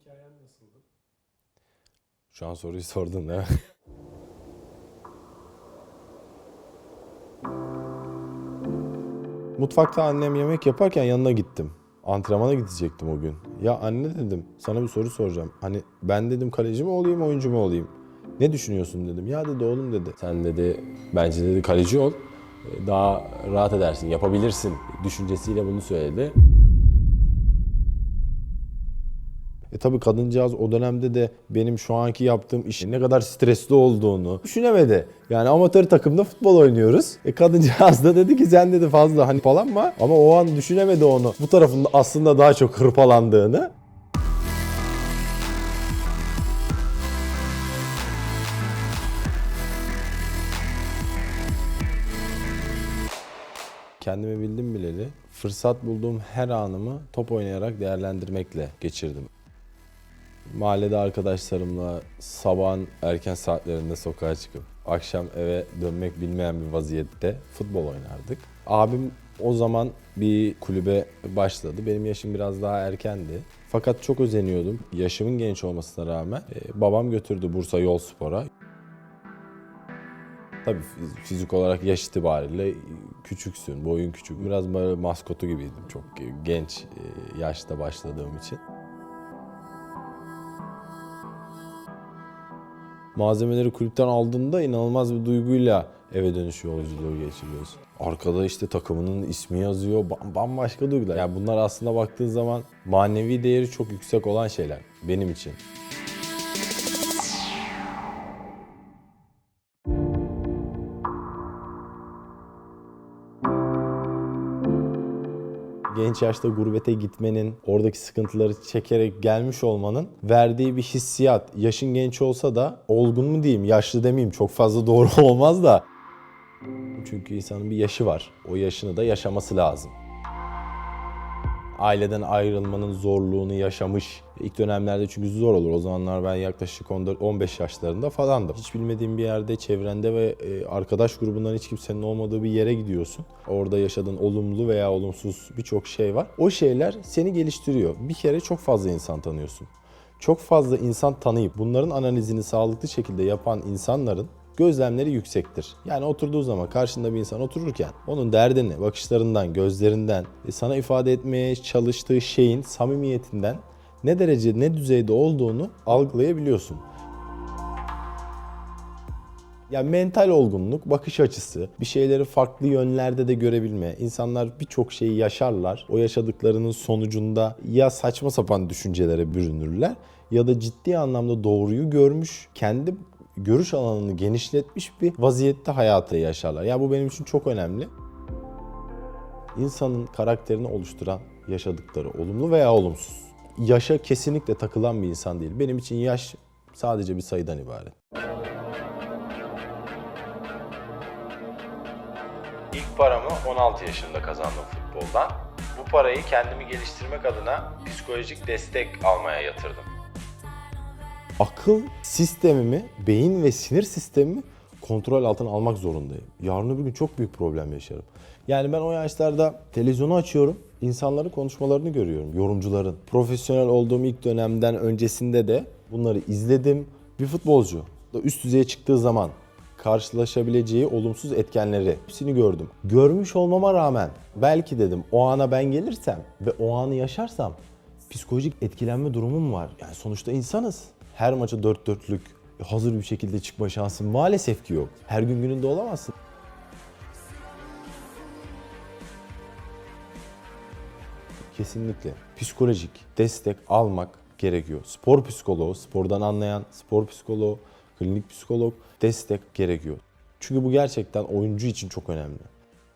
hikayen nasıldı? Şu an soruyu sordun değil mi? Mutfakta annem yemek yaparken yanına gittim. Antrenmana gidecektim o gün. Ya anne dedim, sana bir soru soracağım. Hani ben dedim kaleci mi olayım, oyuncu mu olayım? Ne düşünüyorsun dedim. Ya dedi oğlum dedi. Sen dedi bence dedi kaleci ol. Daha rahat edersin, yapabilirsin düşüncesiyle bunu söyledi. Tabii kadıncağız o dönemde de benim şu anki yaptığım işin ne kadar stresli olduğunu düşünemedi. Yani amatör takımda futbol oynuyoruz. Kadıncağız da dedi ki sen dedi fazla hani falan mı? Ama o an düşünemedi onu. Bu tarafında aslında daha çok hırpalandığını. Kendimi bildim bileli fırsat bulduğum her anımı top oynayarak değerlendirmekle geçirdim. Mahallede arkadaşlarımla sabahın erken saatlerinde sokağa çıkıp akşam eve dönmek bilmeyen bir vaziyette futbol oynardık. Abim o zaman bir kulübe başladı. Benim yaşım biraz daha erkendi. Fakat çok özeniyordum. Yaşımın genç olmasına rağmen babam götürdü Bursa Yolspor'a. Tabii fizik olarak yaş itibariyle küçüksün, boyun küçük. Biraz böyle maskotu gibiydim çok genç yaşta başladığım için. Malzemeleri kulüpten aldığında inanılmaz bir duyguyla eve dönüş yolculuğu geçiriyorsun. Arkada işte takımının ismi yazıyor, bambaşka duygular. Yani bunlar aslında baktığın zaman manevi değeri çok yüksek olan şeyler benim için. Genç yaşta gurbete gitmenin, oradaki sıkıntıları çekerek gelmiş olmanın verdiği bir hissiyat. Yaşın genç olsa da olgun mu diyeyim, yaşlı demeyeyim çok fazla doğru olmaz da. Çünkü insanın bir yaşı var. O yaşını da yaşaması lazım. Aileden ayrılmanın zorluğunu yaşamış. İlk dönemlerde çünkü zor olur. O zamanlar ben yaklaşık 14-15 yaşlarında falandım. Hiç bilmediğin bir yerde, çevrende ve arkadaş grubundan hiç kimsenin olmadığı bir yere gidiyorsun. Orada yaşadığın olumlu veya olumsuz birçok şey var. O şeyler seni geliştiriyor. Bir kere çok fazla insan tanıyorsun. Çok fazla insan tanıyıp bunların analizini sağlıklı şekilde yapan insanların gözlemleri yüksektir. Yani oturduğu zaman karşında bir insan otururken onun derdini, bakışlarından, gözlerinden, sana ifade etmeye çalıştığı şeyin samimiyetinden ne derece, ne düzeyde olduğunu algılayabiliyorsun. Yani mental olgunluk, bakış açısı, bir şeyleri farklı yönlerde de görebilme. İnsanlar birçok şeyi yaşarlar. O yaşadıklarının sonucunda ya saçma sapan düşüncelere bürünürler ya da ciddi anlamda doğruyu görmüş, kendi görüş alanını genişletmiş bir vaziyette hayatı yaşarlar. Yani bu benim için çok önemli. İnsanın karakterini oluşturan yaşadıkları olumlu veya olumsuz. Yaşa kesinlikle takılan bir insan değil. Benim için yaş sadece bir sayıdan ibaret. İlk paramı 16 yaşında kazandım futboldan. Bu parayı kendimi geliştirmek adına psikolojik destek almaya yatırdım. Akıl sistemimi, beyin ve sinir sistemimi kontrol altına almak zorundayım. Yarın öbür gün çok büyük problem yaşarım. Yani ben o yaşlarda televizyonu açıyorum, insanların konuşmalarını görüyorum, yorumcuların. Profesyonel olduğum ilk dönemden öncesinde de bunları izledim. Bir futbolcu da üst düzeye çıktığı zaman karşılaşabileceği olumsuz etkenleri hepsini gördüm. Görmüş olmama rağmen belki dedim o ana ben gelirsem ve o anı yaşarsam psikolojik etkilenme durumum var. Yani sonuçta insanız. Her maça dört dörtlük hazır bir şekilde çıkma şansın maalesef ki yok. Her gün gününde olamazsın. Kesinlikle psikolojik destek almak gerekiyor. Spor psikoloğu, spordan anlayan spor psikoloğu, klinik psikolog destek gerekiyor. Çünkü bu gerçekten oyuncu için çok önemli.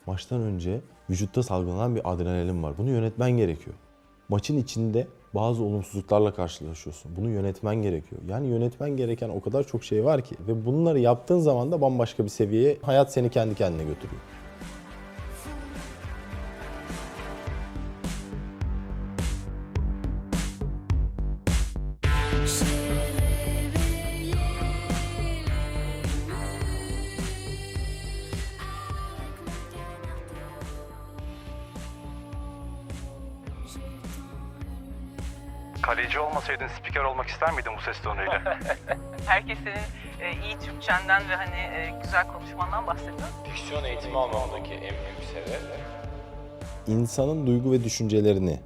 Maçtan önce vücutta salgılanan bir adrenalin var. Bunu yönetmen gerekiyor. Maçın içinde bazı olumsuzluklarla karşılaşıyorsun. Bunu yönetmen gerekiyor. Yani yönetmen gereken o kadar çok şey var ki. Ve bunları yaptığın zaman da bambaşka bir seviyeye hayat seni kendi kendine götürüyor. kaleci olmasaydın spiker olmak ister miydin bu ses tonuyla? Herkes senin iyi Türkçenden ve güzel konuşmandan bahsediyor. Diksiyon eğitimi almamdaki en büyük sebep insanın duygu ve düşüncelerini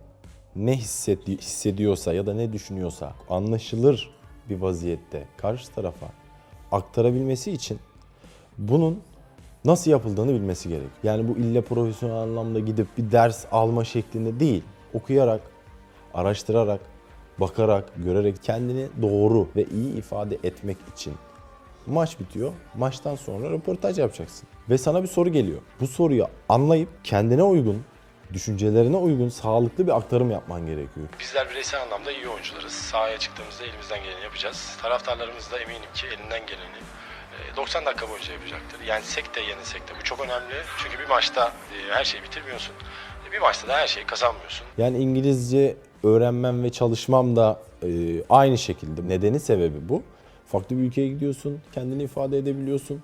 ne hissediyorsa ya da ne düşünüyorsa anlaşılır bir vaziyette karşı tarafa aktarabilmesi için bunun nasıl yapıldığını bilmesi gerek. Yani bu illa profesyonel anlamda gidip bir ders alma şeklinde değil. Okuyarak, araştırarak, bakarak, görerek kendini doğru ve iyi ifade etmek için. Maç bitiyor. Maçtan sonra röportaj yapacaksın. Ve sana bir soru geliyor. Bu soruyu anlayıp kendine uygun, düşüncelerine uygun sağlıklı bir aktarım yapman gerekiyor. Bizler bireysel anlamda iyi oyuncularız. Sahaya çıktığımızda elimizden geleni yapacağız. Taraftarlarımız da eminim ki elinden geleni 90 dakika boyunca yapacaktır. Yensek de yenilsek de bu çok önemli. Çünkü bir maçta her şeyi bitirmiyorsun. Bir maçta da her şeyi kazanmıyorsun. Yani İngilizce öğrenmem ve çalışmam da aynı şekilde. Nedeni sebebi bu. Farklı bir ülkeye gidiyorsun, kendini ifade edebiliyorsun.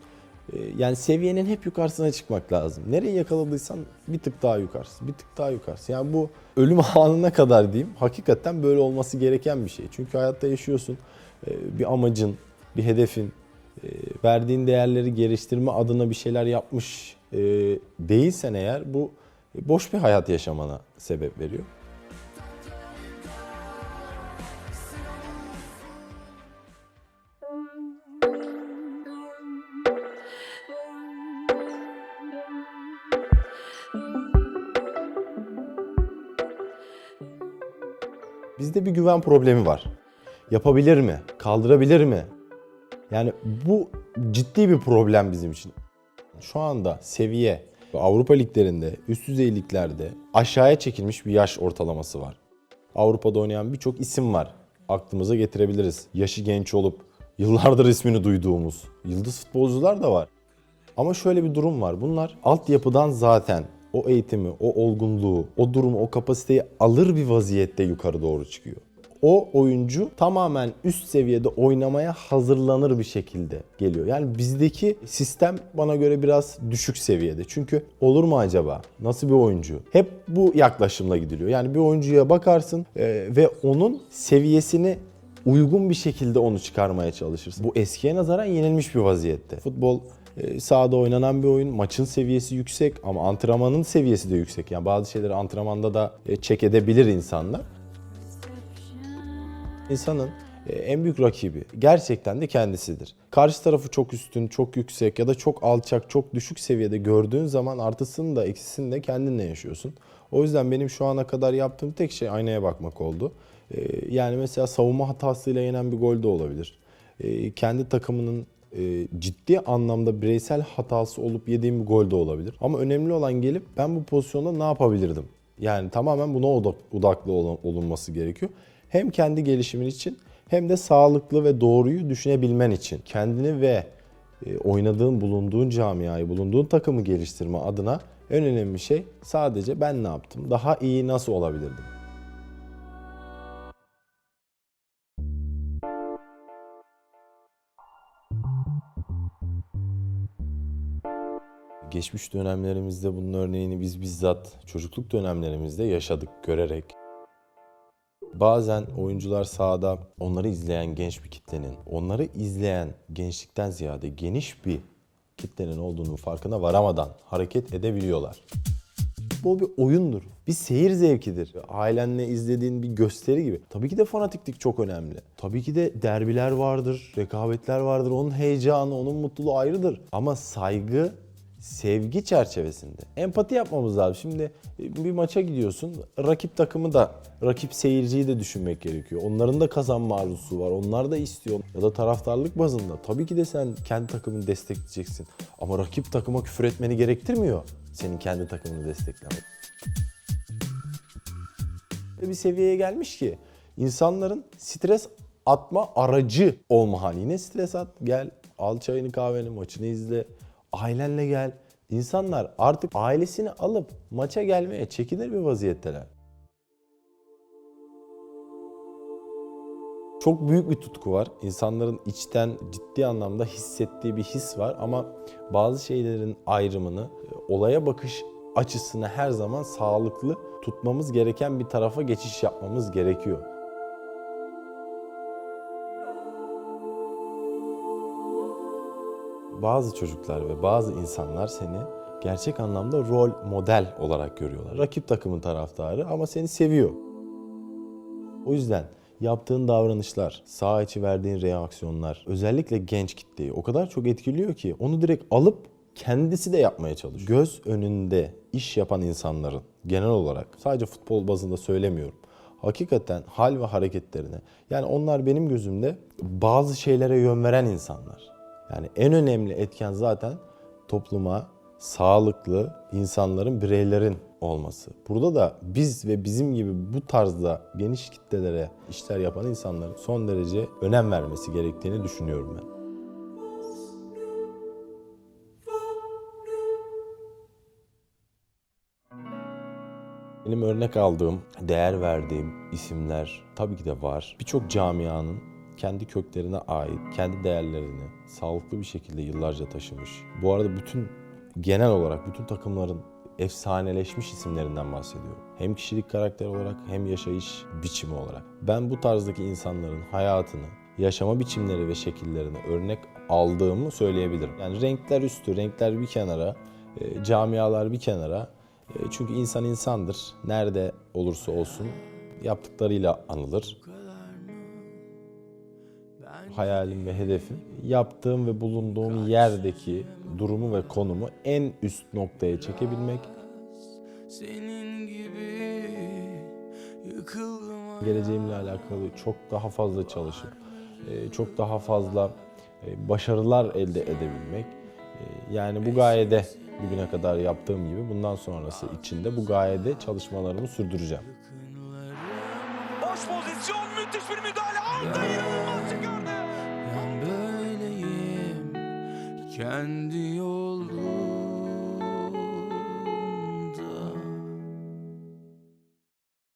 Yani seviyenin hep yukarısına çıkmak lazım. Nereyi yakaladıysan bir tık daha yukarısı, bir tık daha yukarısı. Yani bu ölüm anına kadar diyeyim, hakikaten böyle olması gereken bir şey. Çünkü hayatta yaşıyorsun, bir amacın, bir hedefin, verdiğin değerleri geliştirme adına bir şeyler yapmış değilsen eğer bu boş bir hayat yaşamana sebep veriyor. Bizde bir güven problemi var. Yapabilir mi? Kaldırabilir mi? Yani bu ciddi bir problem bizim için. Şu anda seviye Avrupa liglerinde, üst düzey liglerde aşağıya çekilmiş bir yaş ortalaması var. Avrupa'da oynayan birçok isim var. Aklımıza getirebiliriz. Yaşı genç olup yıllardır ismini duyduğumuz yıldız futbolcular da var. Ama şöyle bir durum var. Bunlar altyapıdan zaten o eğitimi, o olgunluğu, o durumu, o kapasiteyi alır bir vaziyette yukarı doğru çıkıyor. O oyuncu tamamen üst seviyede oynamaya hazırlanır bir şekilde geliyor. Yani bizdeki sistem bana göre biraz düşük seviyede. Çünkü olur mu acaba? Nasıl bir oyuncu? Hep bu yaklaşımla gidiliyor. Yani bir oyuncuya bakarsın ve onun seviyesini uygun bir şekilde onu çıkarmaya çalışırsın. Bu eskiye nazaran yenilmiş bir vaziyette. Futbol sahada oynanan bir oyun. Maçın seviyesi yüksek ama antrenmanın seviyesi de yüksek. Yani bazı şeyleri antrenmanda da check edebilir insanlar. İnsanın en büyük rakibi gerçekten de kendisidir. Karşı tarafı çok üstün, çok yüksek ya da çok alçak, çok düşük seviyede gördüğün zaman artısını da eksisini de kendinle yaşıyorsun. O yüzden benim şu ana kadar yaptığım tek şey aynaya bakmak oldu. Yani mesela savunma hatasıyla yenen bir gol de olabilir. Kendi takımının ciddi anlamda bireysel hatası olup yediğim bir gol de olabilir. Ama önemli olan gelip ben bu pozisyonda ne yapabilirdim? Yani tamamen buna odaklı olunması gerekiyor. Hem kendi gelişimin için hem de sağlıklı ve doğruyu düşünebilmen için. Kendini ve oynadığın, bulunduğun camiayı, bulunduğun takımı geliştirme adına en önemli şey sadece ben ne yaptım? Daha iyi nasıl olabilirdim? Geçmiş dönemlerimizde bunun örneğini biz bizzat çocukluk dönemlerimizde yaşadık, görerek. Bazen oyuncular sahada onları izleyen genç bir kitlenin, onları izleyen gençlikten ziyade geniş bir kitlenin olduğunu farkına varamadan hareket edebiliyorlar. Bu bir oyundur, bir seyir zevkidir. Ailenle izlediğin bir gösteri gibi. Tabii ki de fanatiklik çok önemli. Tabii ki de derbiler vardır, rekabetler vardır. Onun heyecanı, onun mutluluğu ayrıdır. Ama saygı, sevgi çerçevesinde. Empati yapmamız lazım. Şimdi bir maça gidiyorsun. Rakip takımı da, rakip seyirciyi de düşünmek gerekiyor. Onların da kazanma arzusu var. Onlar da istiyor. Ya da taraftarlık bazında. Tabii ki de sen kendi takımını destekleyeceksin. Ama rakip takıma küfür etmeni gerektirmiyor senin kendi takımını desteklemek. Bir seviyeye gelmiş ki insanların stres atma aracı olma hali. Yine stres at, gel, al çayını kahveni, maçını izle. Ailenle gel. İnsanlar artık ailesini alıp maça gelmeye çekinir bir vaziyetteler. Çok büyük bir tutku var. İnsanların içten ciddi anlamda hissettiği bir his var ama bazı şeylerin ayrımını, olaya bakış açısını her zaman sağlıklı tutmamız gereken bir tarafa geçiş yapmamız gerekiyor. bazı çocuklar ve bazı insanlar seni gerçek anlamda rol model olarak görüyorlar. Rakip takımın taraftarı ama seni seviyor. O yüzden yaptığın davranışlar, saha içi verdiğin reaksiyonlar, özellikle genç kitleyi o kadar çok etkiliyor ki onu direkt alıp kendisi de yapmaya çalışıyor. Göz önünde iş yapan insanların genel olarak, sadece futbol bazında söylemiyorum, hakikaten hal ve hareketlerine, yani onlar benim gözümde bazı şeylere yön veren insanlar. Yani en önemli etken zaten topluma sağlıklı insanların, bireylerin olması. Burada da biz ve bizim gibi bu tarzda geniş kitlelere işler yapan insanların son derece önem vermesi gerektiğini düşünüyorum ben. Benim örnek aldığım, değer verdiğim isimler tabii ki de var. Birçok camianın kendi köklerine ait, kendi değerlerini sağlıklı bir şekilde yıllarca taşımış. Bu arada genel olarak bütün takımların efsaneleşmiş isimlerinden bahsediyorum. Hem kişilik karakter olarak hem yaşayış biçimi olarak. Ben bu tarzdaki insanların hayatını, yaşama biçimleri ve şekillerini örnek aldığımı söyleyebilirim. Yani renkler üstü, renkler bir kenara, camialar bir kenara. Çünkü insan insandır. Nerede olursa olsun yaptıklarıyla anılır. Hayalim ve hedefim yaptığım ve bulunduğum yerdeki durumu ve konumu en üst noktaya çekebilmek. Geleceğimle alakalı çok daha fazla çalışıp çok daha fazla başarılar elde edebilmek. Yani bu gayede bugüne kadar yaptığım gibi bundan sonrası için de bu gayede çalışmalarımı sürdüreceğim. Boş pozisyon, müthiş bir müdahale. Anda inanılmaz çıkardı. Ben böyleyim, kendi yolum.